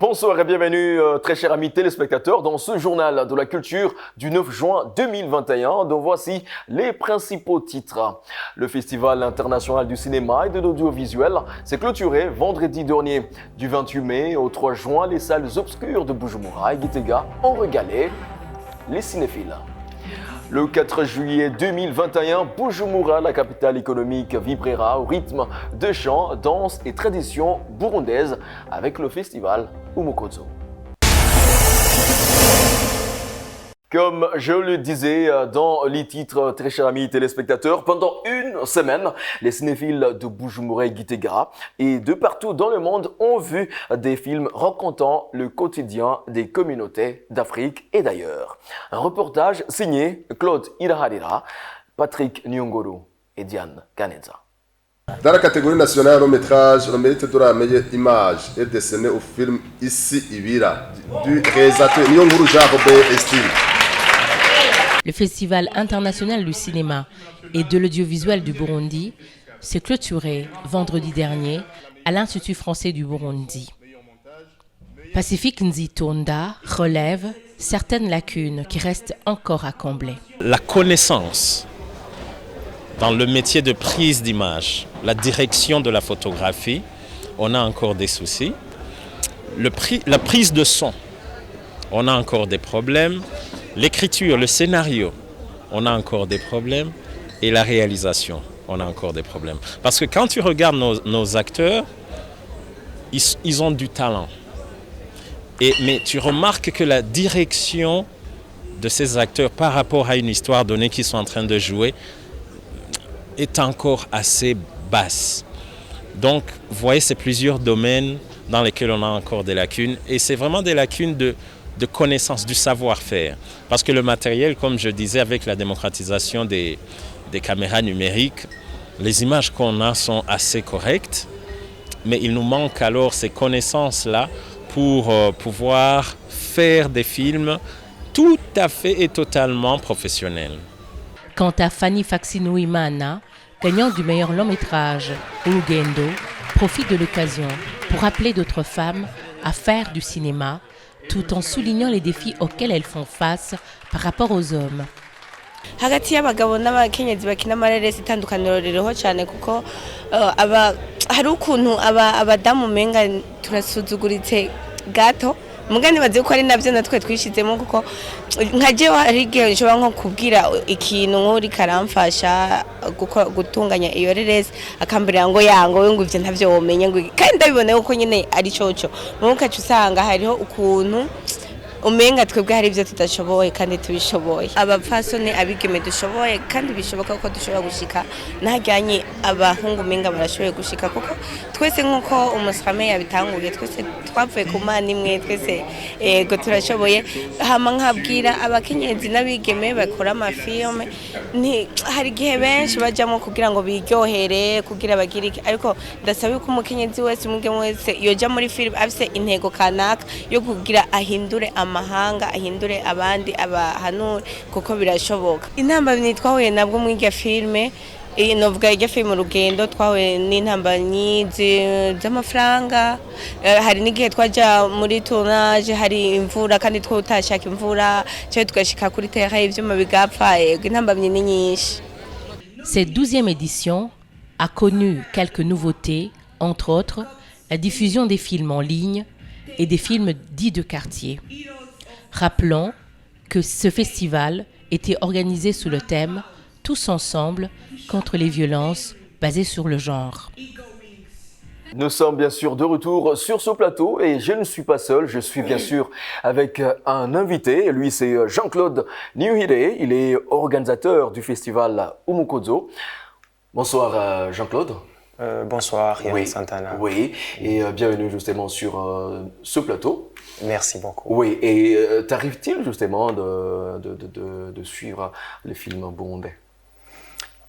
Bonsoir et bienvenue, très chers amis téléspectateurs, dans ce journal de la culture du 9 juin 2021, dont voici les principaux titres. Le Festival international du cinéma et de l'audiovisuel s'est clôturé vendredi dernier. Du 28 mai au 3 juin, les salles obscures de Bujumbura et Gitega ont régalé les cinéphiles. Le 4 juillet 2021, Bujumbura, la capitale économique, vibrera au rythme de chants, danses et traditions burundaises avec le festival Umukozo. Comme je le disais dans les titres, très chers amis téléspectateurs, pendant une semaine, les cinéphiles de Bujumbura et Gitega et de partout dans le monde ont vu des films racontant le quotidien des communautés d'Afrique et d'ailleurs. Un reportage signé Claude Iraharira, Patrick Nyongoro et Diane Kaneza. Dans la catégorie nationale long métrage, le mérite de la meilleure image est décerné au film Ici Ibira du réalisateur Nyongoro Jean-Robert Estime. Le Festival international du cinéma et de l'audiovisuel du Burundi s'est clôturé vendredi dernier à l'Institut français du Burundi. Pacifique Nzitonda relève certaines lacunes qui restent encore à combler. La connaissance dans le métier de prise d'image, la direction de la photographie, on a encore des soucis. La prise de son, on a encore des problèmes. L'écriture, le scénario, on a encore des problèmes. Et la réalisation, on a encore des problèmes. Parce que quand tu regardes nos acteurs, ils ont du talent. Mais tu remarques que la direction de ces acteurs par rapport à une histoire donnée qu'ils sont en train de jouer est encore assez basse. Donc, vous voyez, c'est plusieurs domaines dans lesquels on a encore des lacunes. Et c'est vraiment des lacunes de connaissance, du savoir-faire. Parce que le matériel, comme je disais, avec la démocratisation des caméras numériques, les images qu'on a sont assez correctes, mais il nous manque alors ces connaissances-là pour pouvoir faire des films tout à fait et totalement professionnels. Quant à Fanny Faxinouimana, gagnante du meilleur long métrage, Urugendo, profite de l'occasion pour appeler d'autres femmes à faire du cinéma, tout en soulignant les défis auxquels elles font face par rapport aux hommes. Hagati y'abagabo n'abakenyezi bakina amareresi itandukaniro ririho cyane kuko hari ukuntu abadamu menga turasuzuguritse gato mugani bazi ko ari navyo natwe twishizemo kuko nkaje hari igihe nshobora nko kubwira ikintu nk'uri karamfasha gutunganya iyo reresi akambirira ngo yango ngo ivyo ntavyo womenye ngo kandi ndabibone uko nyine ari coco nuko usanga hariho ukuntu umenga twebwe hari ibyo tudashoboye kandi tubishoboye abapfasoni abigeme dushoboye kandi bishoboka ko dushobora gushika ntajyanye abahungu menga barashoboye gushika kuko twese nkuko umusame yabitanguye twese twapfuye ku mana imwe twese ego turashoboye hama nkabwira abakenyezi n'abigeme bakora amafilme ni hari gihe benshi bajamo kugira ngo biryohere kugira bagirike ariko ndasaba ko umukenyezi wese umugeme wese yoja muri film afise intego kanaka yo kugira ahindure amahanga ahindure abandi abahanure kuko birashoboka intambamyi twahuye nabwo muri iryo filme novuga iryo filme Urugendo twahuye n'intambanyi z'amafaranga hari n'igihe twaja muri tournage hari imvura kandi twotashaka imvura cyo tugashika kuri terrain ivyuma bigapfa intambamyi ni nyinshi. Cette 12e édition a connu quelques nouveautés, entre autres la diffusion des films en ligne et des films dits de quartier. Rappelons que ce festival était organisé sous le thème « Tous ensemble contre les violences basées sur le genre ». Nous sommes bien sûr de retour sur ce plateau et je ne suis pas seul, je suis bien sûr avec un invité. Lui, c'est Jean-Claude Niuhire, il est organisateur du festival Umukozo. Bonsoir Jean-Claude. Bonsoir Yann Oui, Santana. oui, et bienvenue justement sur ce plateau. Merci beaucoup. Oui, et t'arrive-t-il justement de suivre les films burundais?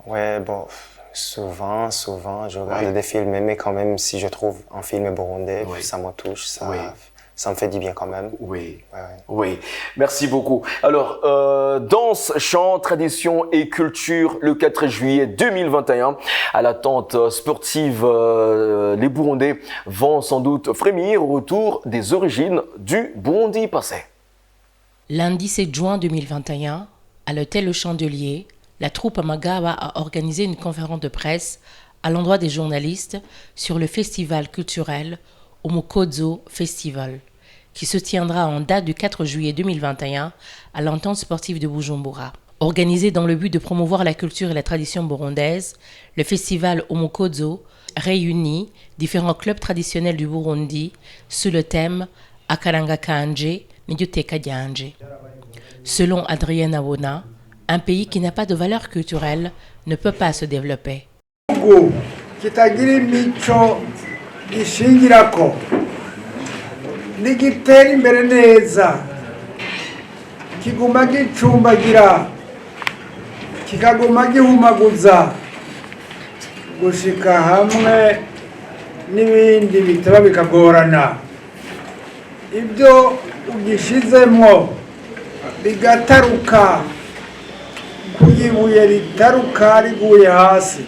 Ouais, bon, souvent, je regarde des films, mais quand même, si je trouve un film burundais, Oui. ça me touche, ça ça me fait du bien quand même. Oui, Ouais, ouais. oui. Merci beaucoup. Alors, danse, chant, tradition et culture, le 4 juillet 2021, à la tente sportive, les Burundais vont sans doute frémir au retour des origines du Burundi passé. Lundi 7 juin 2021, à l'hôtel Le Chandelier, la troupe Amagawa a organisé une conférence de presse à l'endroit des journalistes sur le festival culturel Omukozo Festival, qui se tiendra en date du 4 juillet 2021 à l'entente sportive de Bujumbura. Organisé dans le but de promouvoir la culture et la tradition burundaise, le festival Omukozo réunit différents clubs traditionnels du Burundi sous le thème Akaranga Kanje Nijuteka Ryanje. Selon Adrien Awona, un pays qui n'a pas de valeur culturelle ne peut pas se développer. Igihugu kitagira imico gishingirako nigitera imbere neza kiguma gicumbagira kikaguma gihumaguza gushika hamwe n'ibindi bitaba bikagorana ibyo ugishizemwo bigataruka kuyibuye ritaruka riguye hasi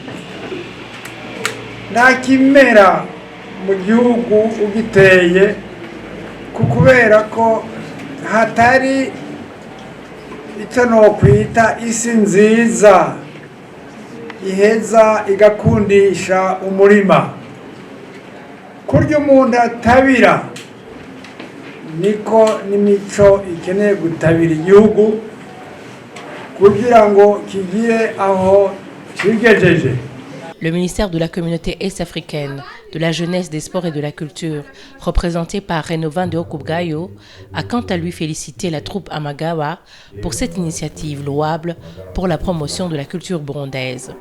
nta kimera mu gihugu ugiteye kubera ko hatari icyo nokwita isi nziza iheza igakundisha umurima kurya umuntu atabira niko n'imico ikeneye gutabira igihugu kugira ngo kigire aho kigejeje. Le ministère de la Communauté Est-Africaine, de la Jeunesse, des Sports et de la Culture, représenté par Renovan de Okubgayo, a quant à lui félicité la troupe Amagawa pour cette initiative louable pour la promotion de la culture burundaise.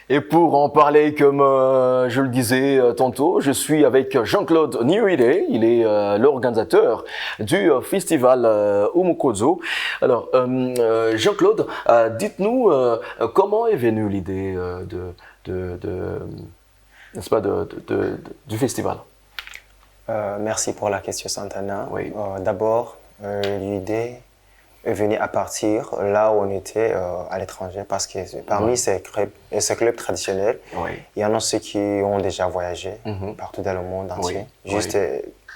Et pour en parler, comme je le disais tantôt, je suis avec Jean-Claude Niuire. Il est l'organisateur du festival Omukozo. Alors, Jean-Claude, dites-nous comment est venue l'idée n'est-ce pas, du festival? Merci pour la question, Santana. Oui. D'abord, l'idée est venue à partir là où on était à l'étranger, parce que parmi ces clubs traditionnels, il y en a ceux qui ont déjà voyagé partout dans le monde entier, juste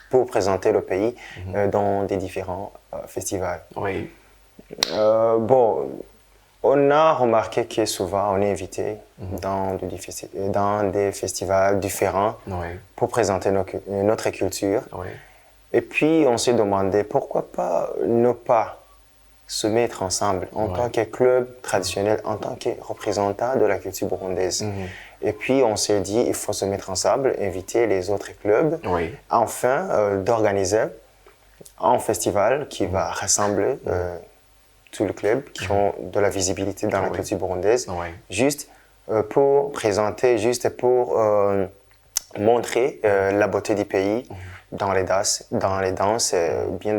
pour présenter le pays dans des différents festivals. Oui. Bon, on a remarqué que souvent on est invité dans des festivals différents pour présenter notre culture. Et puis on s'est demandé pourquoi pas ne pas se mettre ensemble en tant que club traditionnel, en tant que représentant de la culture burundaise. Et puis on s'est dit il faut se mettre ensemble, inviter les autres clubs, enfin d'organiser un festival qui va rassembler tous les clubs qui ont de la visibilité dans la culture burundaise, juste pour présenter, juste pour montrer la beauté du pays dans les danses, bien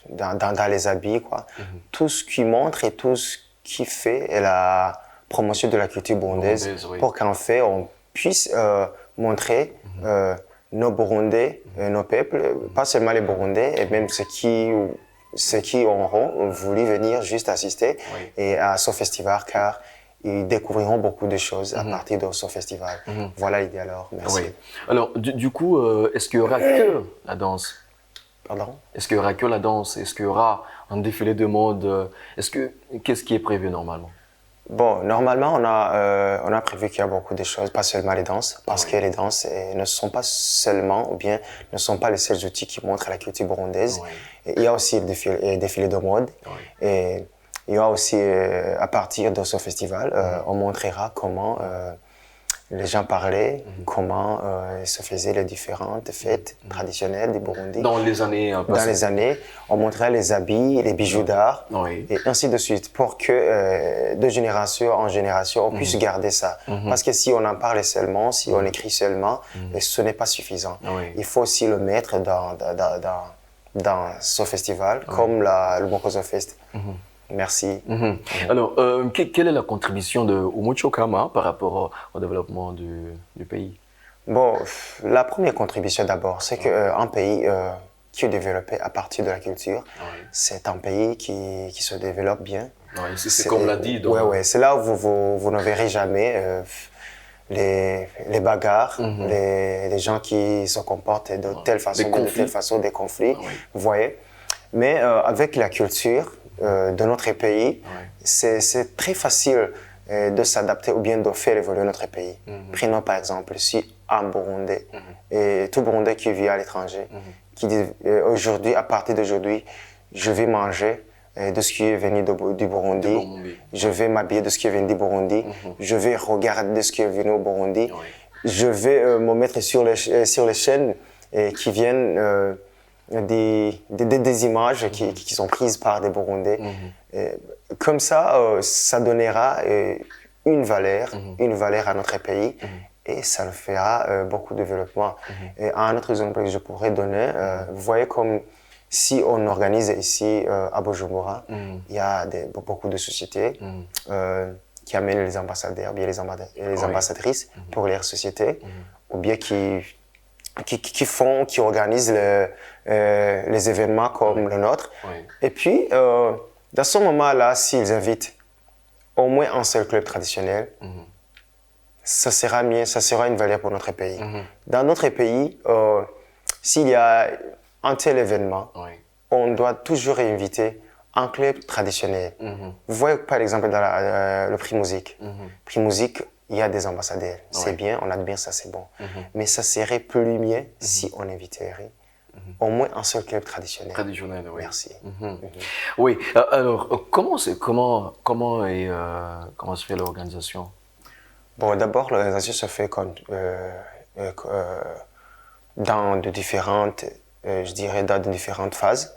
dans les habits, quoi. Tout ce qui montre et tout ce qui fait la promotion de la culture burundaise, pour qu'en fait on puisse montrer nos Burundais, nos peuples, pas seulement les Burundais, et même ceux qui auront voulu venir juste assister et à ce festival, car ils découvriront beaucoup de choses à partir de ce festival. Voilà l'idée alors, merci. Alors, du coup, est-ce qu'il y aura que la danse? Pardon? Est-ce qu'il y aura que la danse? Est-ce qu'il y aura un défilé de mode? Qu'est-ce qui est prévu normalement? Bon, normalement, on a prévu qu'il y a beaucoup de choses, pas seulement les danses, parce que les danses ne sont pas seulement, ou bien ne sont pas les seuls outils qui montrent la culture burundaise. Et il y a aussi le défilé de mode. Et il y a aussi, à partir de ce festival, on montrera comment les gens parlaient, comment se faisaient les différentes fêtes traditionnelles du Burundi. Dans les années passées. Dans les années, on montrait les habits, les bijoux d'art, et ainsi de suite, pour que de génération en génération, on puisse garder ça. Parce que si on en parle seulement, si on écrit seulement, ce n'est pas suffisant. Il faut aussi le mettre dans ce festival, comme le Mokozo Fest. Merci. Alors, quelle est la contribution de Umucho Kama par rapport au développement du pays? Bon, la première contribution d'abord, c'est qu'un pays qui est développé à partir de la culture, c'est un pays qui se développe bien. Ouais, c'est comme l'a dit. Oui, c'est là où vous ne verrez jamais les bagarres, les gens qui se comportent de telle façon, des conflits, vous voyez. Mais avec la culture de notre pays, c'est très facile de s'adapter ou bien de faire évoluer notre pays. Prenons par exemple si un Burundais, et tout Burundais qui vit à l'étranger, qui dit aujourd'hui, à partir d'aujourd'hui, je vais manger de ce qui est venu du Burundi, je vais m'habiller de ce qui est venu du Burundi, je vais regarder de ce qui est venu au Burundi, je vais me mettre sur les chaînes qui viennent des images qui sont prises par des Burundais. Comme ça, ça donnera une valeur à notre pays et ça le fera beaucoup de développement. Et un autre exemple que je pourrais donner, vous voyez comme si on organise ici à Bujumbura, il y a beaucoup de sociétés qui amènent les ambassadeurs, bien les ambassadrices pour leur société, ou bien qui organisent les événements comme le nôtre. Et puis, dans ce moment-là, s'ils invitent au moins un seul club traditionnel, ça sera mieux, ça sera une valeur pour notre pays. Dans notre pays, s'il y a un tel événement, on doit toujours inviter un club traditionnel. Vous voyez par exemple dans le prix musique. Prix musique, il y a des ambassadeurs. C'est bien, on admire ça, c'est bon. Mais ça serait plus mieux si on inviterait au moins un seul club traditionnel. Traditionnel, oui. Merci. Oui, alors comment se fait l'organisation? Bon, d'abord, l'organisation se fait dans de différentes phases.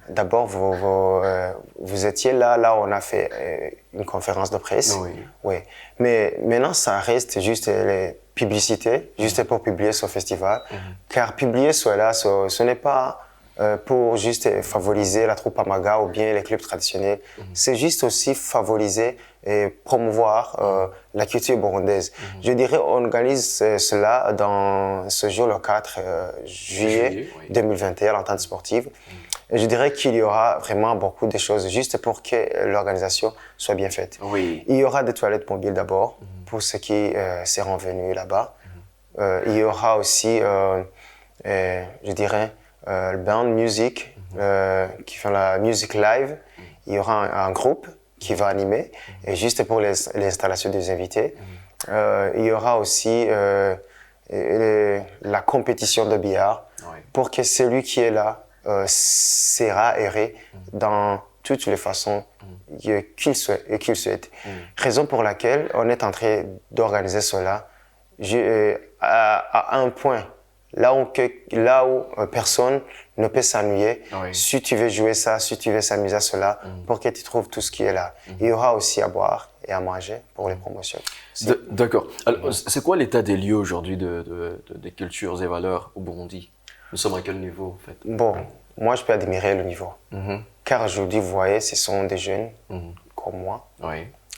D'abord, vous étiez là où on a fait une conférence de presse. Oui. Mais maintenant, ça reste juste les publicités, juste pour publier ce festival. Car publier cela, ce n'est pas pour juste favoriser la troupe Amaga ou bien les clubs traditionnels. C'est juste aussi favoriser et promouvoir la culture burundaise. Je dirais, on organise cela dans ce jour, le 4 juillet 2021, l'entente sportive. Et je dirais qu'il y aura vraiment beaucoup de choses juste pour que l'organisation soit bien faite. Il y aura des toilettes mobiles d'abord, pour ceux qui seront venus là-bas. Il y aura aussi, je dirais, le band music qui fait la musique live. Il y aura un groupe qui va animer, et juste pour l'installation des invités. Il y aura aussi la compétition de billard pour que celui qui est là sera erré dans toutes les façons qu'il souhaite. Raison pour laquelle on est en train d'organiser cela à un point. Là où personne ne peut s'ennuyer, si tu veux jouer ça, si tu veux s'amuser à cela, pour que tu trouves tout ce qui est là. Il y aura aussi à boire et à manger pour les promotions. D'accord. Alors, c'est quoi l'état des lieux aujourd'hui des cultures et valeurs au Burundi? Nous sommes à quel niveau, en fait? Bon, moi, je peux admirer le niveau. Car aujourd'hui, vous voyez, ce sont des jeunes comme moi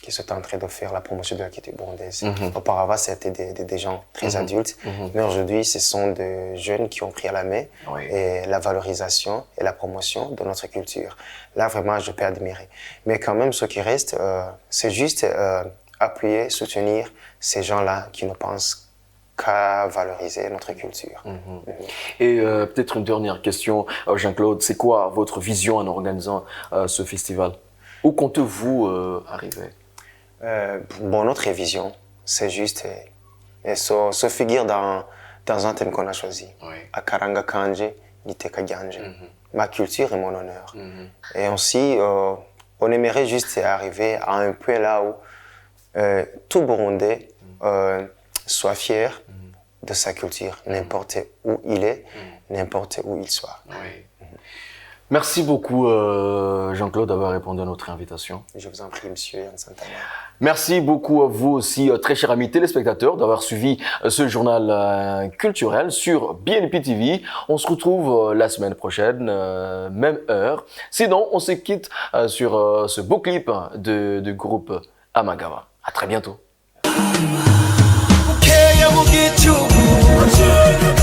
qui sont en train de faire la promotion de la culture burundaise. Auparavant, c'était des gens très adultes, mais aujourd'hui, ce sont des jeunes qui ont pris à la main et la valorisation et la promotion de notre culture. Là, vraiment, je peux admirer. Mais quand même, ce qui reste, c'est juste appuyer, soutenir ces gens-là qui ne pensent qu'à valoriser notre culture. Et peut-être une dernière question, Jean-Claude, c'est quoi votre vision en organisant ce festival? Où comptez-vous arriver? Bon, notre vision, c'est juste se figurer dans un thème qu'on a choisi. Akaranga Kanje, Niteka Gyanje. Ma culture et mon honneur. Et aussi, on aimerait juste arriver à un point là où tout Burundais soit fier de sa culture, n'importe où il est, n'importe où il soit. Merci beaucoup, Jean-Claude, d'avoir répondu à notre invitation. Je vous en prie, monsieur Yann Santana. Merci beaucoup à vous aussi, très chers amis téléspectateurs, d'avoir suivi ce journal culturel sur BNP TV. On se retrouve la semaine prochaine, même heure. Sinon, on se quitte sur ce beau clip du groupe Amagawa. À très bientôt. Okay. mu gihugu